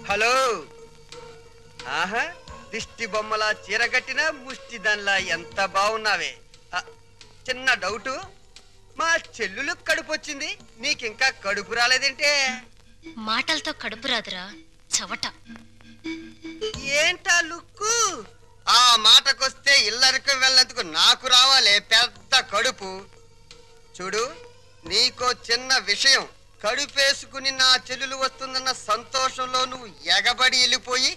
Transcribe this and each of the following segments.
Hello. ఆహా, దిష్టి బొమ్మలా చీరగట్టిన ముష్టి దానిలా ఎంత బాగున్నావే. చిన్న డౌటు, మా చెల్లులు కడుపు వచ్చింది, నీకింకా కడుపు రాలేదేంటే? మాటలతో కడుపు రాదురా చవట. ఏంటా లుక్కు? ఆ మాటకొస్తే ఇల్లరికి వెళ్ళేందుకు నాకు రావాలే పెద్ద కడుపు. చూడు, నీకో చిన్న విషయం. కడుపేసుకుని నా చెల్లెలు వస్తుందన్న సంతోషంలో నువ్వు ఎగబడి వెళ్ళిపోయి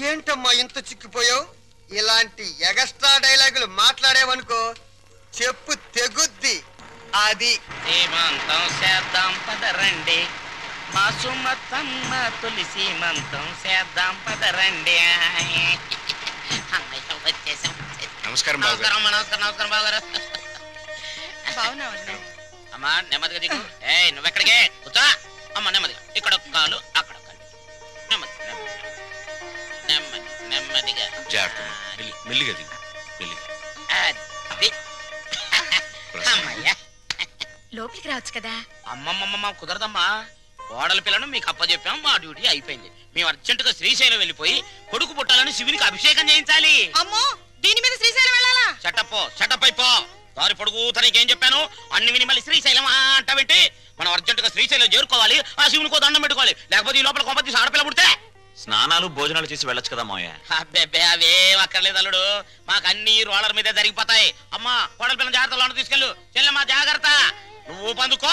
ఏంటమ్మా ఇంత చిక్కిపోయావు? ఇలాంటి ఎగస్ట్రా డైలాగులు మాట్లాడేవనుకో చెప్పు తెగుద్ది. అది సీమంతం చేద్దాం పదరండి, మా సుమతమ్మ తొలి సీమంతం చేద్దాం పదరండి. వచ్చేసాం. నమస్కారం నమస్కారం నమస్కారం బావగారు. అమ్మా నెమ్మదిగా దిగు. నువ్వెక్కడికే కూర్చో. అమ్మ నెమ్మదిగా, ఇక్కడ ఒక కాలు అక్కడ ఒక కాలు. నెమ్మది నెమ్మది నెమ్మదిగా మెల్లిగా దిగు. అమ్మయ్యా, లోపలికి రావచ్చు కదా. అమ్మమ్మమ్మ కుదరదమ్మా. కోడల పిల్లను మీకు అప్పచెప్పాం, మా డ్యూటీ అయిపోయింది. మేము అర్జెంటుగా శ్రీశైలం వెళ్ళిపోయి కొడుకు పుట్టాలని శివునికి అభిషేకం చేయించాలి. అమ్మో, దీని మీద శ్రీశైలం వెళ్ళాలా? షటప్ అయిపో. దారి పొడుగు తనకేం చెప్పాను అన్ని విని మళ్ళీ శ్రీశైలం అంటావేంటి? మనం అర్జెంటుగా శ్రీశైలం చేరుకోవాలి, ఆ శివునికో దండం పెట్టుకోవాలి. లేకపోతే ఈ లోపల కొంపతి ఆడపిల్ల పుడితే స్నానాలు భోజనాలు చేసి వెళ్ళొచ్చు కదా మావయ్య. అబ్బే అవేం అక్కర్లేదు అల్లుడు, మాకు అన్ని రోలర్ మీదే జరిగిపోతాయి. అమ్మా కోడల పిల్లని జాగ్రత్త లోన తీసుకెళ్ళు. చెల్లెమ్మా జాగ్రత్త, నువ్వు పందుకో.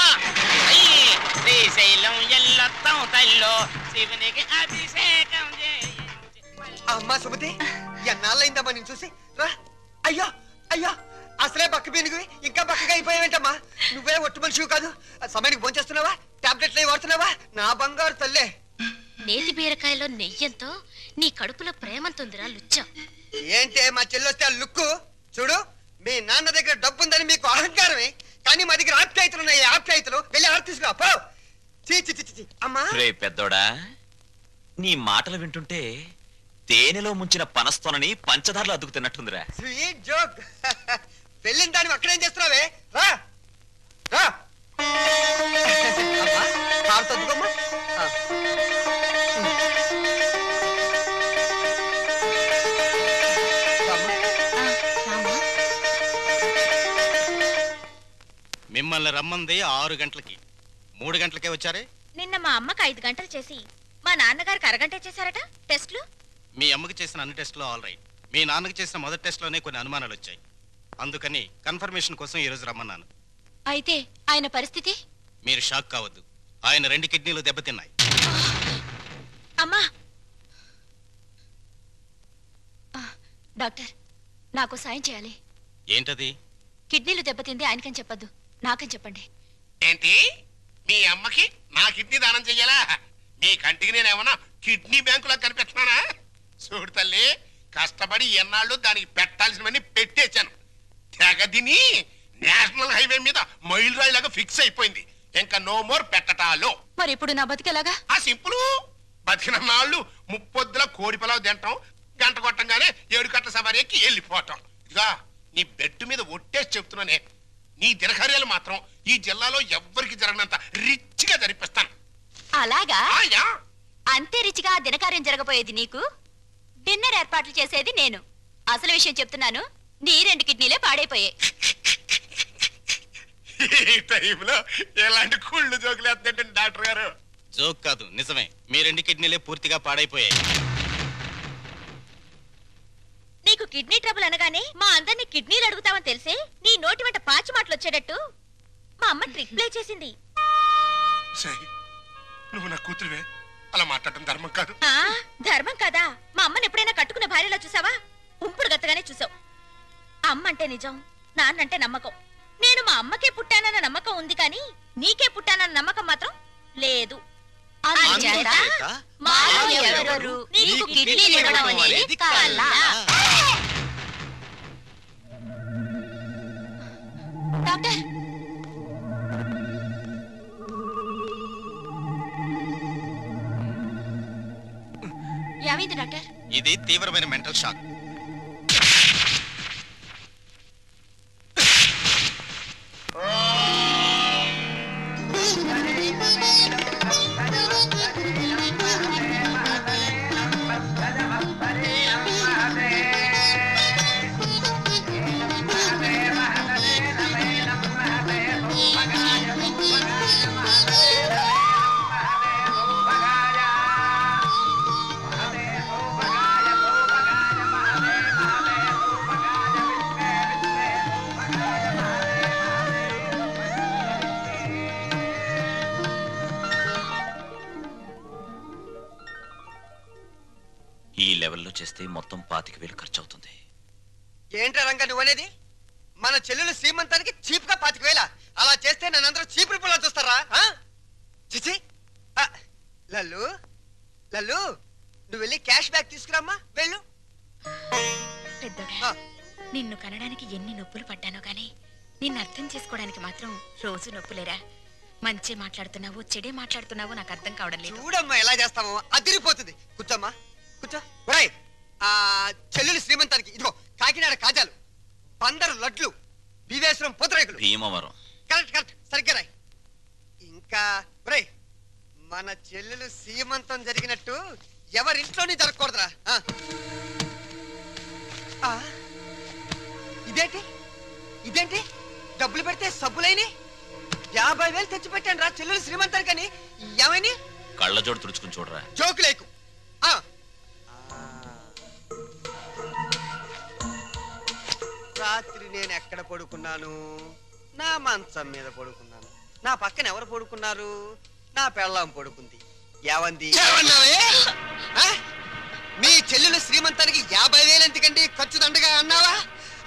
శ్రీశైలం ఎల్లొత్తం తల్లో శివునికి అభిషేకం. అమ్మా సుమతి, ఎన్నాళ్ళైందమ్మా నేను చూసి. రా. అయ్యో అయ్యో, అసలే బక్క పీనుగువి ఇంకా బక్కగా అయిపోయావేంటమ్మా? నువ్వే ఒట్టు మనిషివి కాదు. సమయానికి భోంచేస్తున్నావా? టాబ్లెట్లు వాడుతున్నావా? నా బంగారు తల్లే. నేతి బీరకాయలో నెయ్యంతో నీ కడుపులో ప్రేమంతుందిరా లుచ్చ. ఏంటే మా చెల్లొస్తే ఆ లుక్కు? చూడు, మీ నాన్న దగ్గర డబ్బుందని మీకు అహంకారమే, కానీ మా దగ్గర ఆప్యాయతలు ఉన్నాయి. ఆప్యాయతలు వెళ్ళి ఆడ తీసుకురా పో. అమ్మా పెద్దోడా, నీ మాటలు వింటుంటే తేనెలో ముంచిన పనస్తోనని పంచదారలు అద్దుకు తిన్నట్టుందిరా. Sweet joke. వెళ్ళిన దాన్ని అక్కడేం చేస్తున్నావే? రా రా. తద్దుకోమ్మా. మిమ్మల్ని రమ్మంది 6 గంటలకి, 3 గంటలకే వచ్చారే. నిన్న మా అమ్మకి 5 గంటలు చేసి మా నాన్నగారికి అరగంట చేశారట టెస్ట్లు. మీ అమ్మకి చేసిన అన్ని టెస్టులు ఆల్ రైట్. మీ నాన్నకి చేసిన మొదటి టెస్ట్లోనే కొన్ని అనుమానాలు వచ్చాయి. అందుకని కన్ఫర్మేషన్ కోసం ఈరోజు రమ్మన్నాను. అయితే ఆయన పరిస్థితి? మీరు షాక్ కావద్దు, ఆయన 2 కిడ్నీలు దెబ్బతిన్నాయి. అమ్మా డాక్టర్, నాకు సాయం చేయాలి. ఏంటది? కిడ్నీలు దెబ్బతింది ఆయనకని చెప్పద్దు, నాకని చెప్పండి. ఏంటి, మీ అమ్మకి నా కిడ్నీ దానం చెయ్యాలా? మీ కంటికి నేనేమన్నా కిడ్నీ బ్యాంకులో కనిపిస్తున్నానా? చూడు తల్లి, కష్టపడి ఎన్నాళ్ళు దానికి పెట్టాల్సినవన్నీ పెట్టేశాను. తెగదిని నేషనల్ హైవే మీద మైల్ రాయిలాగా ఫిక్స్ అయిపోయింది. ఇంకా నో మోర్ పెట్టటాలు. మరి ఇప్పుడు నా బతికేలాగా? ఆ సింపుల్. బతికిన నాళ్ళు ముప్పొద్దుల కోడి పొలావు తింటాం, గంట కొట్టంగానే 7 గంటల సవారీ ఎక్కి వెళ్ళిపోవటం. ఇదిగా నీ బెడ్ మీద ఒట్టేసి చెప్తున్నానే, నీ దినకార్యాలు మాత్రం ఈ జిల్లాలో ఎవ్వరికి జరగనంత రిచ్ గా జరిపిస్తాను. అలాగా? అంతే రిచిగా దినకార్యం జరగబోయేది నీకు, డిన్నర్ ఏర్పాట్లు చేసేది నేను. అసలు విషయం చెప్తున్నాను, నీ 2 కిడ్నీలే పాడైపోయాయి. ఈ టైంలో ఎలాంటి కుళ్ళు జోకులు వేస్తుంటే డాక్టర్ గారు? జోక్ కాదు, నిజమే. మీ 2 కిడ్నీలే పూర్తిగా పాడైపోయాయి. నీకు కిడ్నీ ట్రబుల్ అనగానే మా అందరినీ కిడ్నీలు అడుగుతామని తెలిసే నీ నోటి వెంట పాచి మాటలు వచ్చేటట్టు మా అమ్మ ట్రిక్ ప్లే చేసింది. నువ్వు నా కూతురువే, అలా మాట్లాడటం ధర్మం కాదు. ధర్మం కదా? మా అమ్మని ఎప్పుడైనా కట్టుకున్న భార్యలా చూసావా? ఉంపుడు గత్తగానే చూసావు. అమ్మ అంటే నిజం, నాన్నంటే నమ్మకం. నేను మా అమ్మకే పుట్టానన్న నమ్మకం ఉంది, కానీ నీకే పుట్టానన్న నమ్మకం మాత్రం లేదు. డాక్టర్, ఏమైంది డాక్టర్? ఇది తీవ్రమైన మెంటల్ షాక్. ఈ లెవెల్లో చేస్తే మొత్తం 25,000 ఖర్చు అవుతుంది. ఏంట్రా రంగా నువ్వనేది? మన చెల్లెలు శ్రీమంతానికి చీప్ గా 25,000? అలా చేస్తే నన్నందరూ చీప్ రిపోర్ట్ చూస్తారా? చిచి. లల్లు లల్లు, నువ్వు వెళ్ళి క్యాష్ బ్యాక్ తీసుకురామ్మా, వెళ్ళు. పెద్దోడా, నిన్ను కనడానికి ఎన్ని నొప్పులు పడ్డానో గాని నిన్ను అర్థం చేసుకోవడానికి మాత్రం రోజు నొప్పులేరా. మంచి మాట్లాడుతున్నావు, చెడే మాట్లాడుతున్నావు నాకు అర్థం కావడం లేదు. చూడమ్మా ఎలా చేస్తావో, అదిరిపోతుంది. కూర్చోమ్మా, కూర్చో. ఒరేయ్, చెల్లెలు శ్రీమంతానికి ఇదిగో కాకినాడ కాజాలు, బందరు లడ్లు, భీమేశ్వరం పూతరేకులు. భీమవరం. కరెక్ట్ కరెక్ట్, సరిగ్గా రాయ్. ఇంకా ఒరేయ్, మన చెల్లెలు శ్రీమంతం జరిగినట్టు ఎవరింట్లోనే జరగకూడదురా. ఇదేంటి ఇదేంటి, డబ్బులు పెడితే సబ్బులైని 50,000 తెచ్చి పెట్టాను రా చెల్లెలు శ్రీమంతానికని. ఏమైనా కళ్ళజోడు తుడుచుకుని చూడరా. జోకు లేకు. రాత్రి నేను ఎక్కడ పడుకున్నాను? నా మంచం మీద పడుకున్నాను. నా పక్కన ఎవరు పడుకున్నారు? నా పెళ్ళాం పడుకుంది. ఏవంది? మీ చెల్లెలు శ్రీమంతానికి 50,000 ఎందుకండి ఖర్చు దండగా అన్నావా?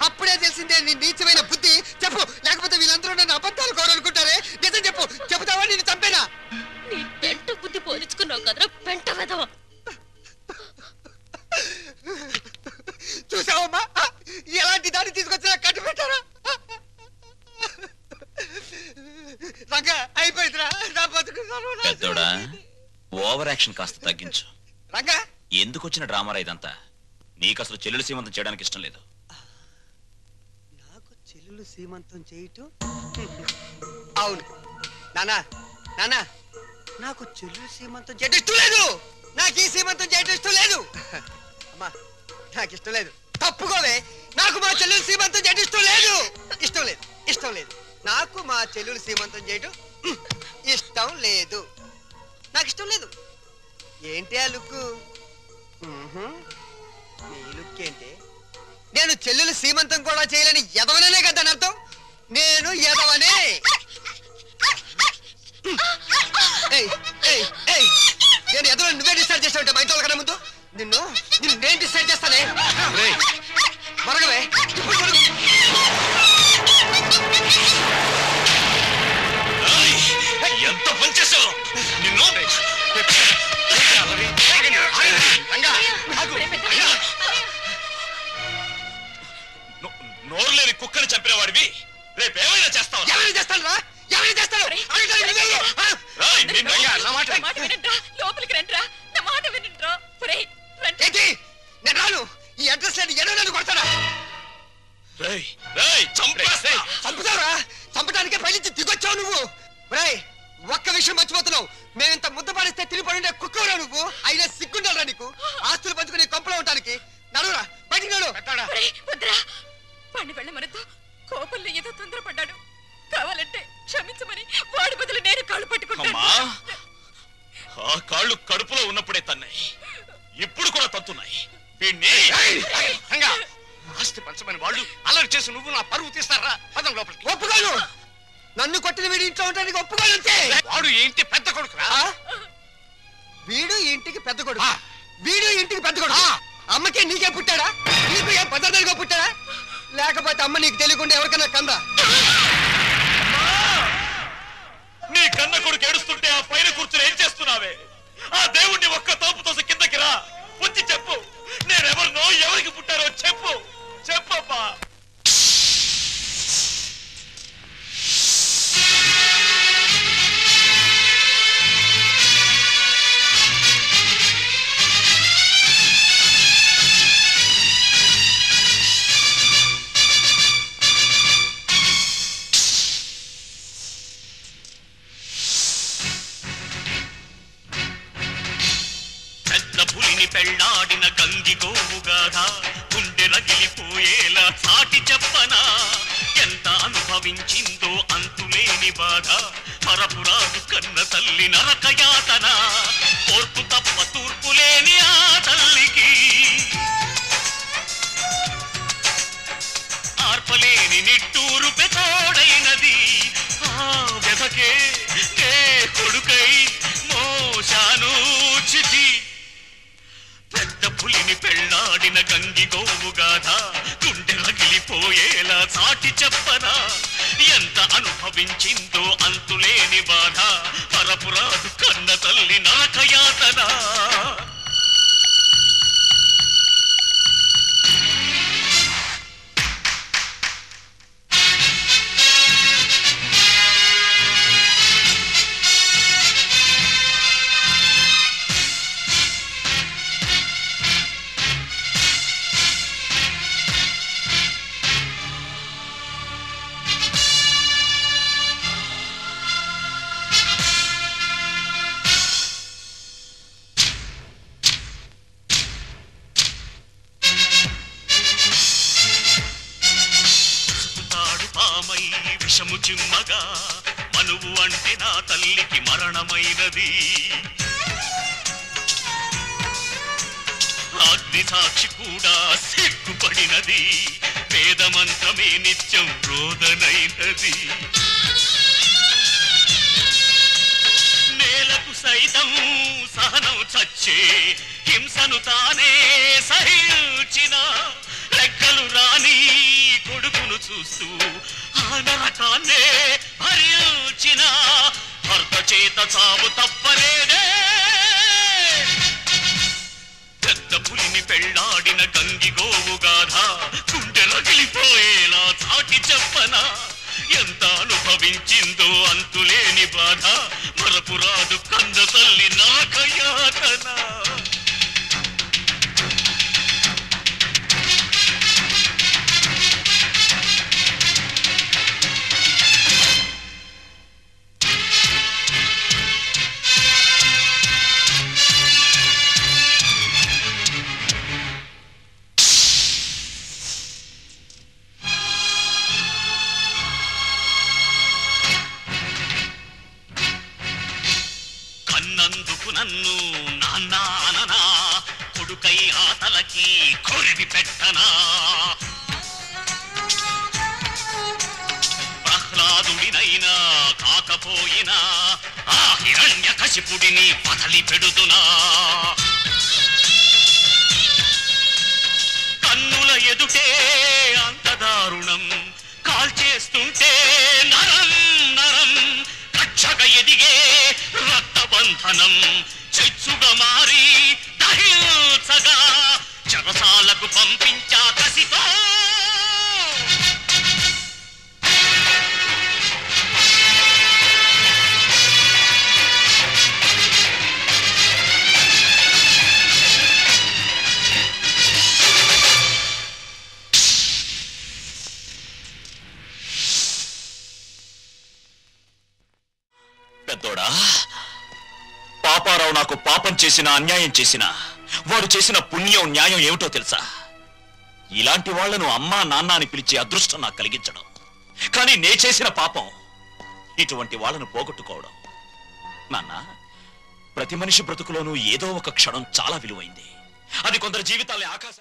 అప్పుడే తెలిసిందే నీ నీచమైన బుద్ధి. చెప్పు, లేకపోతే వీళ్ళందరూ నన్ను అబద్ధాలు కోరనుకుంటారే. నిజం చెప్పు, చెబుతావా నిన్ను చంపేనా? నీ పెంట బుద్ధి పోల్చుకున్నావు కదరా పెంట వెధవ. చూసావమ్మా, ఎలాంటి దాన్ని తీసుకొచ్చినా కట్టు పెట్టారా? రంగా అయిపోయిందిరా నా బతుకు. పెద్దోడా, ఓవర్ యాక్షన్ కాస్త తగ్గించు. రంగా, ఎందుకు వచ్చిన డ్రామారా ఇదంతా? నీకు అసలు చెల్లెలు సీమంతం చేయడానికి ఇష్టం లేదు. నాకు చెల్లెలు సీమంతం చేయటం? అవును నానా, నానా, నాకు చెల్లెలు సీమంతం చేయటం ఇష్టం లేదు. నాకు ఈ సీమంతం చేయటం ఇష్టం లేదు. అమ్మా, నాకు ఇష్టం లేదు. తప్పుకోవే. నాకు మా చెల్లెలు సీమంతం చేయటం ఇష్టం లేదు. ఇష్టం లేదు, ఇష్టం లేదు. నాకు మా చెల్లెలు సీమంతం చేయటం ఇష్టం లేదు. నాకు ఇష్టం లేదు. ఏంటి ఆ లుక్కు? నీ లుక్ ఏంటి? నేను చెల్లెలు సీమంతం కూడా చేయలేని ఎదవనే కదా అని అర్థం. నేను ఎదవనే. నేను ఎదవని నువ్వే డిసైడ్ చేస్తావుంటే మా ఇంట్లో కన్నా ముందు నిన్ను నేను డిసైడ్ చేస్తానే. మరగవే, ఇప్పుడు మరుగు. ఎంత పనిచేసావు నిన్ను. నోరు లేని కుక్కని చంపిన వాడివి రేపేమైనా చేస్తావు? ఎవరైనా చేస్తాను రా, ఎవరైనా చేస్తాను. లోపలికి రండిరా, నా మాట వినండిరా. ఏంటి, నేను రాను. ఈ అడ్రస్ లేని ఎన్నో నన్ను కొడతాడా? చంపుతావురా? చంపడానికే పైనుంచి దిగొచ్చావు నువ్వు. రాయ్, ఒక్క విషయం మర్చిపోతున్నావు. మేమింత ముద్ద పాడిస్తే తిరిగిపడి కుక్కవరా నువ్వు. అయినా సిగ్గుండాలరా నీకు? ఆస్తులు పంచుకుని కొంపలో ఉంటానికి. నడువురా, బయటికి నడు. పండి వెళ్ళ మనతో కోపంలో ఏదో తొందరపడ్డాడు. కావాలంటే క్షమించమని వాడి బదులు నేను కాళ్ళు పట్టుకుంటాను. ఆ కాళ్ళు కడుపులో ఉన్నప్పుడే తన్నాయి, ఇప్పుడు కూడా తత్తున్నాయి. ఆస్తి పంచమని వాళ్ళు అలర్ట్ చేసి నువ్వు నా పరువు తీస్తారా? పదం లోపలికి. ఒప్పుకోను. నన్ను కొట్టిన వీడి ఇంట్లో ఉంటానికి ఒప్పుకోనంతే. వాడు ఏంటి పెద్ద కొడుకురా? వీడు ఇంటికి పెద్ద కొడుకు. వీడు ఇంటికి పెద్ద కొడుకు. అమ్మకే నీకే పుట్టాడా? నీకు ఏ పదార్థాలుగా పుట్టాడా? లేకపోతే అమ్మ నీకు తెలియకుండా ఎవరికన్నా కందా? నీ కన్న కొడుకు ఏడుస్తుంటే ఆ పైన కూర్చుని ఏం చేస్తున్నావే? ఆ దేవుణ్ణి ఒక్క తోపుతో కిందకి రా, వచ్చి చెప్పు. నేనెవరినో, ఎవరికి పుట్టారో చెప్పు. చెప్పమ్మా. పెళ్ళాడిన గంగి గోవుగాథ గుండె రగిలిపోయేలా సాటి చెప్పనా? ఎంత అనుభవించిందో అంతులేని బాధ, మరపురాదు కన్న తల్లి నరకయాతన. ఓర్పు తప్ప తూర్పు లేని ఆ తల్లికి ఆర్పలేని నిట్టూరు పెతోడైనది. ఆ వ్యధకే నే కొడుకై మోశాను చితి. పెద్ద పులిని పులిని పెళ్ళాడిన గంగి గోవు గాథ గుండె రగిలిపోయేలా చాటి చెప్పనా ఎంత అనుభవించిందో అంతులేని బాధ పరపురాదు కన్న తల్లి నరకయాతన విషము చిమ్మగా మనువు అంటే నా తల్లికి మరణమైనది అగ్ని సాక్షి కూడా సిగ్గుపడినది వేదమంత్రమే నిత్యం రోదనైనది నేలకు సైతం సహనం చచ్చే హింసను తానే సహించిన రెక్కలు రాని కొడుకును చూస్తూ ఆ నరకాన్నే భరించిన భర్త చేత చావు తప్పలేదే పెద్ద పులిని పెళ్ళాడిన గంగి గోవు గాథ గుండె రగిలిపోయేలా చాటి చెప్పనా ఎంత అనుభవించిందో అంతులేని బాధ మరపురాదు కన్న తల్లి నరకయాతన కన్నందుకు నన్ను నాన్న కొడుకై ఆతలకి కొరివి పెట్టనా ప్రహ్లాదుడినైనా కాకపోయినా ఆ హిరణ్య కశిపుడిని వదలి పెడుతున్నా కన్నుల ఎదుటే అంత దారుణం కాల్చేస్తుంటే నరం నరం కక్షగా ఎదిగే రక్తబంధనం చెచ్చుగా మారి దహించగా చెరసాలకు పంపించా కసితో పెద్దోడా పాపారావు నాకు పాపం చేసినా అన్యాయం చేసినా వాడు చేసిన పుణ్యం న్యాయం ఏమిటో తెలుసా ఇలాంటి వాళ్లను అమ్మా నాన్న అని పిలిచే అదృష్టం నాకు కలిగించడం కానీ నే చేసిన పాపం ఇటువంటి వాళ్ళను పోగొట్టుకోవడం నాన్న ప్రతి మనిషి బ్రతుకులోనూ ఏదో ఒక క్షణం చాలా విలువైంది అది కొందరు జీవితాల్ని ఆకాశం